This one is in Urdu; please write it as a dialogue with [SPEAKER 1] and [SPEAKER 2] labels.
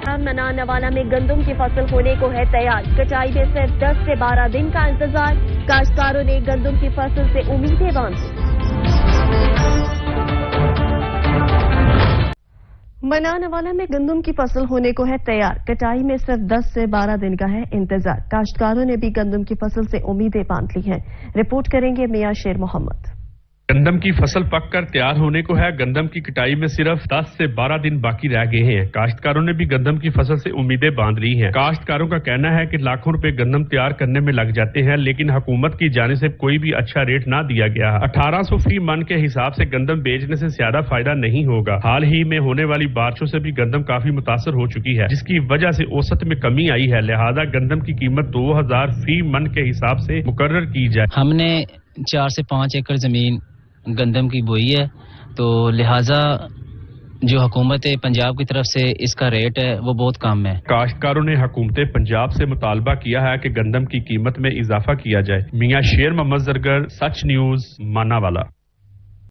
[SPEAKER 1] منا نوالا میں گندم کی فصل ہونے کو ہے تیار، کٹائی میں صرف 10 سے 12 دن کا انتظار، کاشتکاروں نے گندم کی فصل سے امیدیں باندھی۔ منا نوالا میں گندم کی فصل ہونے کو ہے تیار، کٹائی میں صرف 10 سے 12 دن کا ہے انتظار، کاشتکاروں نے بھی گندم کی فصل سے امیدیں باندھ لی ہیں۔ رپورٹ کریں گے میاں شیر محمد۔
[SPEAKER 2] گندم کی فصل پک کر تیار ہونے کو ہے، گندم کی کٹائی میں صرف 10 سے 12 دن باقی رہ گئے ہیں، کاشتکاروں نے بھی گندم کی فصل سے امیدیں باندھ لی ہیں۔ کاشتکاروں کا کہنا ہے کہ لاکھوں روپے گندم تیار کرنے میں لگ جاتے ہیں، لیکن حکومت کی جانب سے کوئی بھی اچھا ریٹ نہ دیا گیا۔ 1800 فی من کے حساب سے گندم بیچنے سے زیادہ فائدہ نہیں ہوگا۔ حال ہی میں ہونے والی بارشوں سے بھی گندم کافی متاثر ہو چکی ہے، جس کی وجہ سے اوسط میں کمی آئی ہے، لہذا گندم کی قیمت 2000 فی من کے حساب سے مقرر کی جائے۔
[SPEAKER 3] ہم نے 4 سے 5 ایکڑ زمین گندم کی بوئی ہے، تو لہٰذا جو حکومت پنجاب کی طرف سے اس کا ریٹ ہے وہ بہت کم ہے۔
[SPEAKER 2] کاشتکاروں نے حکومت پنجاب سے مطالبہ کیا ہے کہ گندم کی قیمت میں اضافہ کیا جائے۔ میاں شیر محمد زرگر، سچ نیوز، مانا والا۔